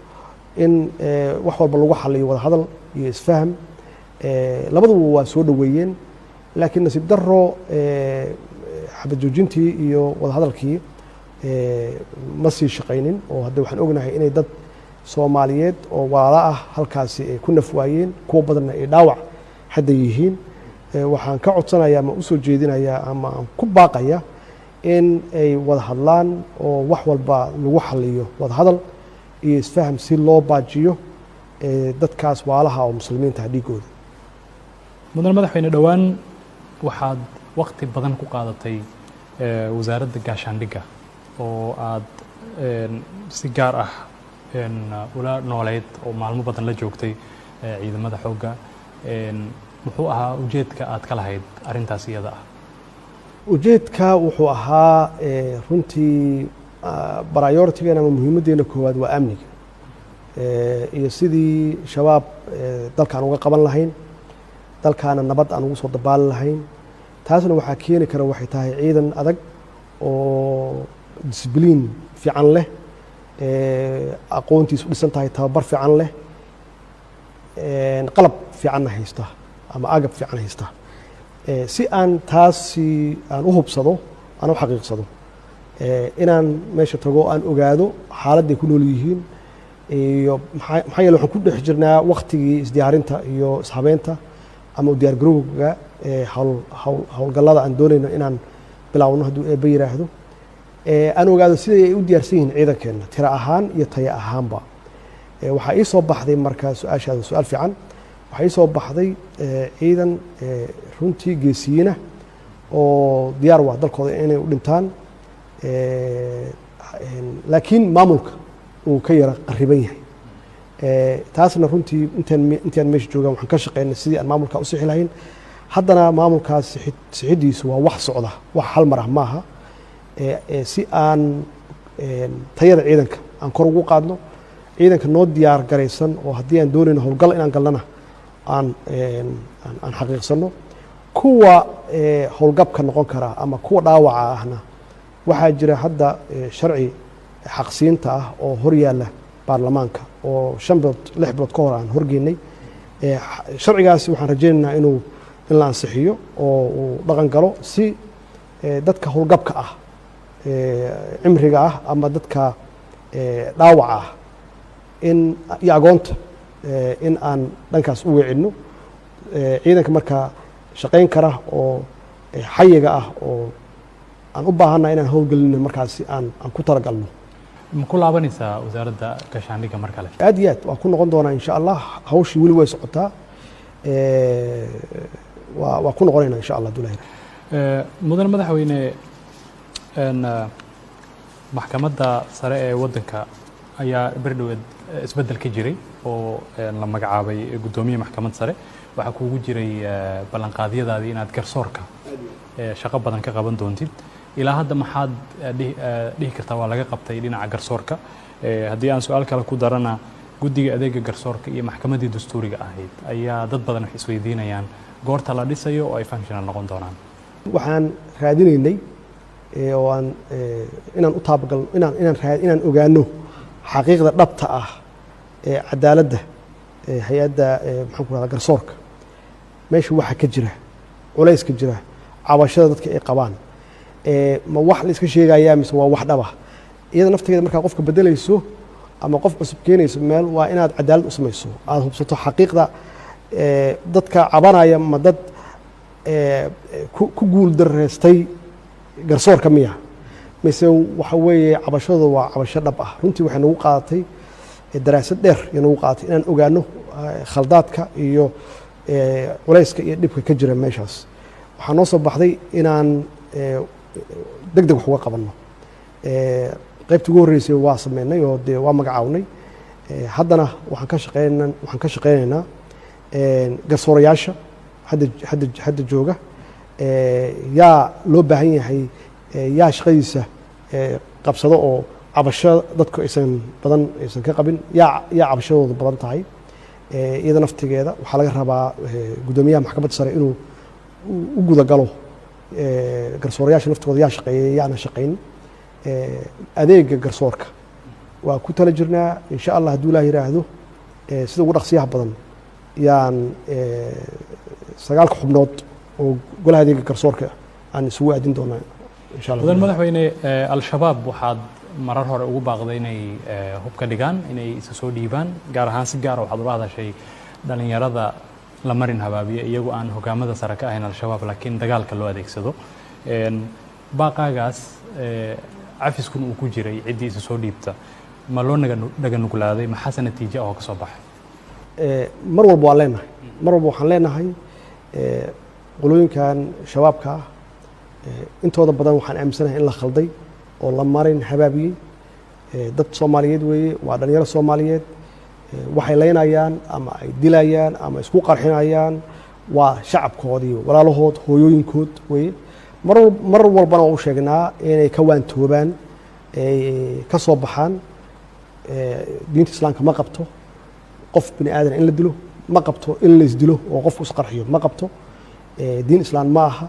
in wax walba lagu xaliyo wada hadal iyo isfaham. labaduba waa soo dhoweeyeen, laakiin nasiib daro xabad joojintii iyo wada hadalkii ma sii shaqaynin. oo hadda waxaan ognahay inay dad Soomaaliyeed oo walaalo ah halkaasi ay ku nafwaayeen, kuwa badanna ay dhaawac hadda yihiin. waxaan ka codsanayaa ama u soo jeedinayaa ama aan ku baaqaya in ay wada hadlaan oo wax walba lagu xaliyo wada hadal iyo isfaham si loo baajiyo dadkaas waalaha oo muslimiinta dhiigooda. mudan madaxweyne, dhowaan waxaad waqti badan ku qaadatay wasaaradda gaashaandhigga oo aad si gaar ah ula nooleyd oo maalmo badan la joogtay ciidamada xoogga. muxuu ahaa ujeedka aad ka lahayd arrintaas iyada ah? ujeedka wuxuu ahaa runtii priority-geena ama muhiimaddeena koowaad waa amniga iyo sidii shabaab dalkaan uga qaban lahayn, dalkaana nabad aan ugu soo dabaali lahayn. taasna waxaa keeni kara waxay tahay ciidan adag oo discibliin fiican leh, aqoontiisu dhisan tahay, tababar fiican leh, qalab fiicanna haysta ama agab fiican haysta. si aan taasi aan u hubsado, aan u xaqiiqsado, inaan meesha tago aan ogaado xaaladday ku nool yihiin iyo maxaa yeele waxaan ku dhex jirnaa waktigii isdiyaarinta iyo ishabeynta ama u diyaargarowga howlgallada aan doonayno inaan bilaawno hadduu eebba yiraahdo. aan ogaado siday ay u diyaarsan yihiin ciidankeenna tiro ahaan iyo tayo ahaanba. waxaa ii soo baxday markaa su-aashaada su-aal fiican. waxaa ii soo baxday ciidan runtii geesiyiina oo diyaar waa dalkooda inay u dhintaan, laakiin maamulka uu ka yara qariban yahay. taasna runtii intaan meesha joogaan waxaan ka shaqeynay sidii aan maamulka u sixi lahayn. haddana maamulkaas sixidiisu waa wax socda, wax hal mar ah maaha. si aan tayada ciidanka aan kor ugu qaadno, ciidanka noo diyaar garaysan oo haddii aan doonayno howlgal inaan galnana aan xaqiiqsano. kuwa howlgabka noqon kara ama kuwa dhaawaca ahna waxaa jira hadda sharci xaqsiinta ah oo hor yaalla baarlamaanka oo 5 bilood 6 bilood ka hor aan horgeynay. sharcigaasi waxaan rajaynaynaa in la ansixiyo oo uu dhaqan galo si dadka howlgabka ah, cimriga ah ama dadka dhaawaca ah iyo agoonta in aan dhankaas u weecinno. ciidanka markaa shaqayn kara oo xayiga ah oo aan u baahannahay inaan howlgelino markaasi aan ku talagalno. ma ku laabanaysaa wasaaradda gaashaandhigga mar kale? aad iyo aad waa ku noqon doonaa insha allah. hawshii weli way socotaa, waa ku noqonaynaa insha allah dulahi. mudan madaxweyne, maxkamadda sare ee waddanka ayaa berdhoweed isbeddel ka jiray oo la magacaabay guddoomiye maxkamad sare. waxaa kuugu jiray ballanqaadyadaadii inaad garsoorka shaqo badan ka qaban doontid. ilaa hadda maxaad dhihi kartaa waa laga qabtay dhinaca garsoorka? haddii aan su-aal kale ku darana, guddiga adeega garsoorka iyo maxkamaddii dastuuriga ahayd ayaa dad badan wax isweydiinayaan goorta la dhisayo oo ay functional noqon doonaan. waxaan raadinaynay oo aan inaan u taabagalno inaan ogaano xaqiiqda dhabta ah ee cadaaladda hay-adda maxaan ku rahdaa garsoorka. meesha waxa ka jira culayska jira, cabashada dadka ay qabaan, ma wax la iska sheegayaa mise waa wax dhaba? iyada nafteeda markaa qofka bedelayso ama qof cusub keenayso meel, waa inaad cadaalad u samayso, aad hubsato xaqiiqda dadka cabanaya ma dad ku guul dareystay garsoorka miya, mise waxa weeye cabashadu waa cabasho dhab ah. runtii waxay nagu qaadatay daraasad dheer iyo nagu qaadatay inaan ogaano khaldaadka iyo culayska iyo dhibka ka jira meeshaas. waxaa noo soo baxday inaan deg deg wax uga qabanno. qaybtii ugu horreysay waa sameynay oo dee waa magacawnay haddana waxaan ka shaqeynaynaa garsoorayaasha hadda jooga yaa loo baahan yahay yaa shaqadiisa qabsado oo cabasho dadku aysan ka qabin yaa cabashadoodu badan tahay iyada naftigeeda waxaa laga rabaa guddoomiyaha maxkamadda sare inuu u gudagalo garsoorayaasha naftooda yaa shaqeeyay yaana shaqayn adeega garsoorka waa ku tala jirnaa insha allah hadduu ilaah yiraahdo sida ugu dhaqsiyaha badan yaan 9 xubnood oo golaha adeega garsoorka aan isugu aadin doonaa insha allah. mudan madaxweyne al-shabaab waxaad marar hore ugu baaqday inay hubka dhigaan inay isa soo dhiibaan gaar ahaan si gaar ah waxaad uga hadashay dhalinyarada la marin habaabiya iyagu aan hogaamada sare ka ahayn al-shabaab laakiin dagaalka loo adeegsado baaqaagaas cafiskun uu ku jiray ciddii isa soo dhiibta ma loo dhaga nuglaaday maxaase natiijo oo ka soo baxay mar walba waxaan leenahay qolooyinkan shabaabka ah intooda badan waxaan aaminsanahay in la khalday oo la marin habaabiyey dad Soomaaliyeed weeye waa dhalinyaro Soomaaliyeed waxay leynayaan ama ay dilayaan ama isku qarxinayaan waa shacabkoodii walaalahood hooyooyinkood weeye mar walbana u sheegnaa inay ka waantoobaan ka soo baxaan diinta islaamka ma qabto qof bini aadan in la dilo ma qabto in la isdilo oo qofku isqarxiyo ma qabto diin islaam ma aha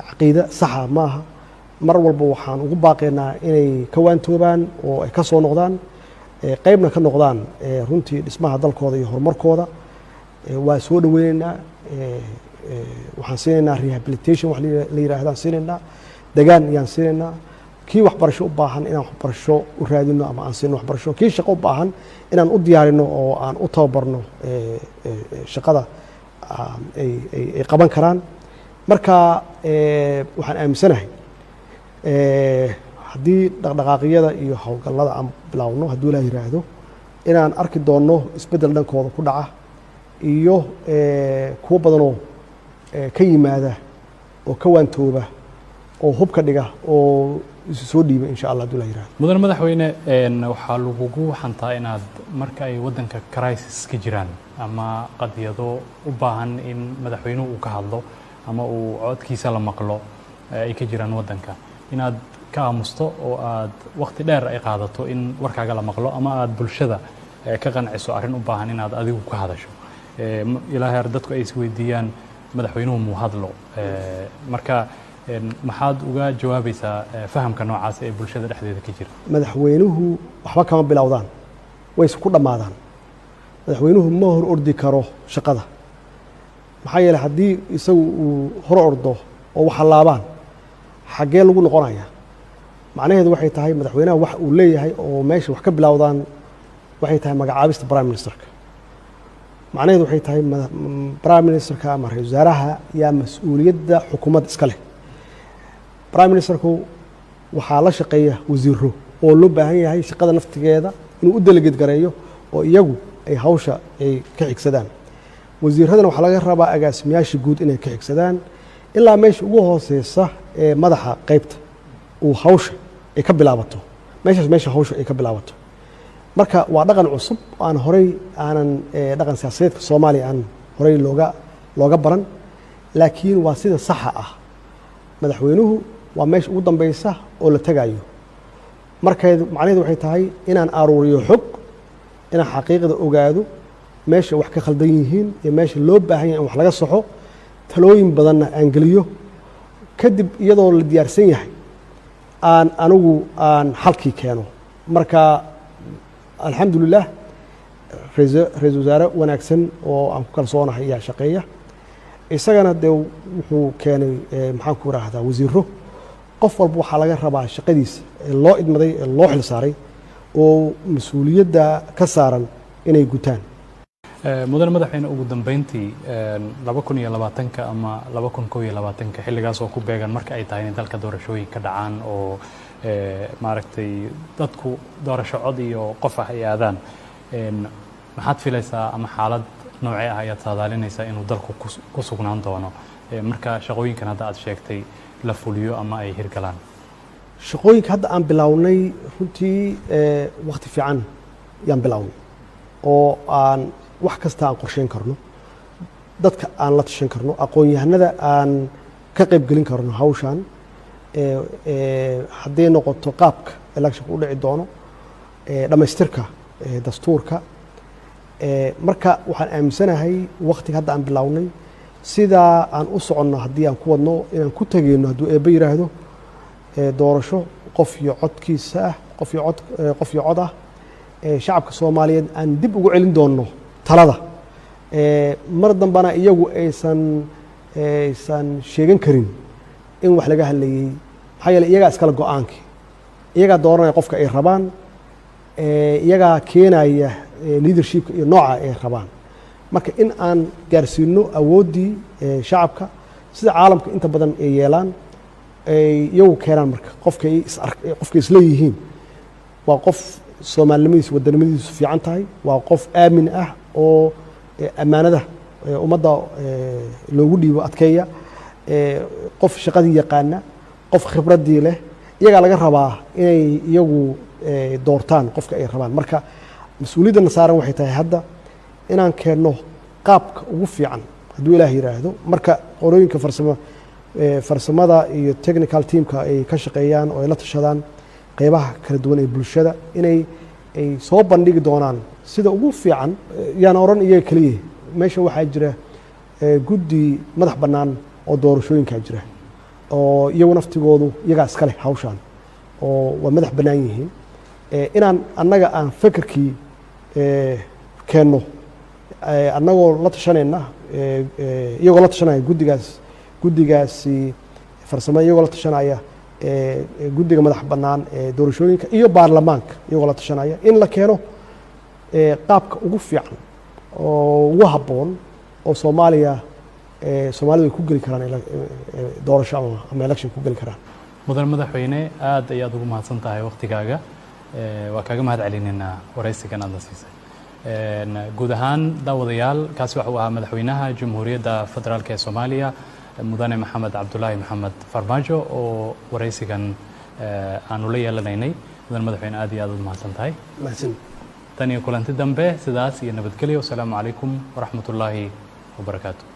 caqiida saxa ma aha mar walba waxaan ugu baaqaynaa inay ka waantoobaan oo ay ka soo noqdaan qaybna ka noqdaan runtii dhismaha dalkooda iyo horumarkooda waa soo dhaweynaynaa waxaan siinaynaa rehabilitation wax la yiraahdo aan siinaynaa degaan yaan siinaynaa kii waxbarasho u baahan inaan waxbarasho u raadino ama aan siino waxbarasho kii shaqo u baahan inaan u diyaarino oo aan u tababarno shaqada ay qaban karaan marka waxaan aaminsanahay haddii dhaqdhaqaaqyada iyo howlgallada aan bilaawno hadduu ilaah yiraahdo inaan arki doonno isbeddel dhankooda ku dhaca iyo kuwo badanoo ka yimaada oo ka waantooba oo hubka dhiga oo isu soo dhiiba insha allah hadduu ilaah yiraahdo mudan madaxweyne waxaa lagugu xantaa inaad marka ay waddanka crisis ka jiraan ama qadiyado u baahan in madaxweynuhu uu ka hadlo ama uu codkiisa la maqlo ay ka jiraan waddanka inaad ka aamusto oo aad waqti dheer ay qaadato in warkaaga la maqlo ama aad bulshada ka qanciso arrin u baahan inaad adigu ka hadasho ilaahay dadku ay isweydiiyaan madaxweynuhu muu hadlo marka maxaad uga jawaabaysaa fahamka noocaas ee bulshada dhexdeeda ka jira madaxweynuhu waxba kama bilowdaan way isku dhammaadaan madaxweynuhu ma hor ordi karo shaqada maxaa yeelay haddii isagu uu hor ordo oo wax laabaan xaggee lagu noqonaya macnaheedu waxay tahay madaxweynaha wax uu leeyahay oo meesha wax ka bilowdaan waxay tahay magacaabista prime ministerka macnaheedu waxay tahay prime ministerka ama ra'iisul wasaaraha yaa mas'uuliyadda xukuumadda iska leh prime ministerku waxaa la shaqeeya wasiiro oo loo baahan yahay shaqada naftigeeda inuu u delegate gareeyo oo iyagu ay hawsha ay ka xigsadaan wasiiradana waxaa laga rabaa agaasimayaasha guud inay ka xigsadaan ilaa meesha ugu hooseysa ee madaxa qaybta uu hawsha ay ka bilaabato meesha hawsha ay ka bilaabato marka waa dhaqan cusub aan horey aanan dhaqan siyaasadeedka Soomaaliya aan horey looga baran laakiin waa sida saxa ah madaxweynuhu waa meesha ugu dambaysa oo la tagayo markeedu macnaheedu waxay tahay inaan aruuriyo xog inaan xaqiiqada ogaado meesha wax ka khaldan yihiin iyo meesha loo baahan yahay in wax laga saxo talooyin badanna aan geliyo kadib iyadoo la diyaarsan yahay anigu aan xalkii keeno marka alxamdulilah ra'iisul wasaare wanaagsan oo aan ku kalsoonahay ayaa shaqeeya isagana dee wuxuu keenay maxaan ku raahdaa wasiiro qof walba waxaa laga rabaa shaqadiisa ee loo idmaday ee loo xil saaray oo mas-uuliyadda ka saaran inay gutaan mudan madaxweyne ugu dambeyntii 2020 ama 2021 xilligaas oo ku beegan marka ay tahay in dalka doorashooyin ka dhacaan oo maaragtay dadku doorasho cod iyo qof ah ay aadaan maxaad filaysaa ama xaalad noocee ah ayaad saadaalinaysaa inuu dalku ku sugnaan doono marka shaqooyinkan hadda aad sheegtay la fuliyo ama ay hirgalaan shaqooyinka hadda aan bilownay runtii waqti fiican yaan bilownay oo aan wax kasta aan qorsheyn karno dadka aan la tashan karno aqoon-yahanada aan ka qayb gelin karno hawshan hadday noqoto qaabka electionka u dhici doono dhammaystirka dastuurka marka waxaan aaminsanahay waqtiga hadda aan bilownay sidaa aan u soconno haddii aan ku wadno inaan ku tegeyno hadduu eebbe yiraahdo doorasho qof iyo codkiisa ah qof iyo cod ah shacabka Soomaaliyeed aan dib ugu celin doono talada mar dambana iyagu aysan sheegan karin in wax laga hadlayay maxaa yeelay iyagaa iskala go-aankii iyagaa dooranaya qofka ay rabaan iyagaa keenaya leadershipka iyo nooca ay rabaan marka in aan gaarsiino awooddii shacabka sida caalamka inta badan ay yeelaan iyagu keenaan marka qofkay isleeyihiin waa qof soomaalinimadiisu waddanimadiisu fiican tahay waa qof aamin ah oo ammaanada ummadda loogu dhiibo adkeeya qof shaqadii yaqaana qof khibraddii leh iyagaa laga rabaa inay iyagu doortaan qofka ay rabaan marka mas-uuliyadana saaran waxay tahay hadda inaan keenno qaabka ugu fiican hadduu ilaah yiraahdo marka qorooyinka farsamada iyo technical teamka ay ka shaqeeyaan oo ay la tashadaan qaybaha kala duwan ee bulshada inay soo bandhigi doonaan sida ugu fiican yaan oran iyaga kaliya meesha waxaa jira guddi madax bannaan oo doorashooyinkaa jira oo iyagu naftigoodu iyagaa iska leh hawshaan oo waa madax bannaan yihiin inaan annaga aan fekerkii keenno annagoo la tashanayna iyagoo la tashanaya guddigaasi farsamada iyagoo la tashanaya guddiga madax bannaan ee doorashooyinka iyo baarlamaanka iyagoo la tashanaya in la keeno qaabka ugu fiican oo ugu habboon oo Soomaalidu ay ku geli karaan doorasho ama election ku geli karaan mudan madaxweyne aad ayaad ugu mahadsan tahay waqtigaaga waa kaaga mahad celinaynaa waraysigan aad na siisay guud ahaan daawadayaal kaasi waxa uu ahaa madaxweynaha jamhuuriyadda federaalka ee Soomaaliya mudane maxamed cabdulaahi maxamed farmaajo oo waraysigan aanu la yeelanaynay mudan madaxweyne aad iyo aad u mahadsan tahay tan iyo kulanti dambe sidaas iyo nabadgelyo. Assalaamu calaykum waraxmatullaahi wabarakaatuh.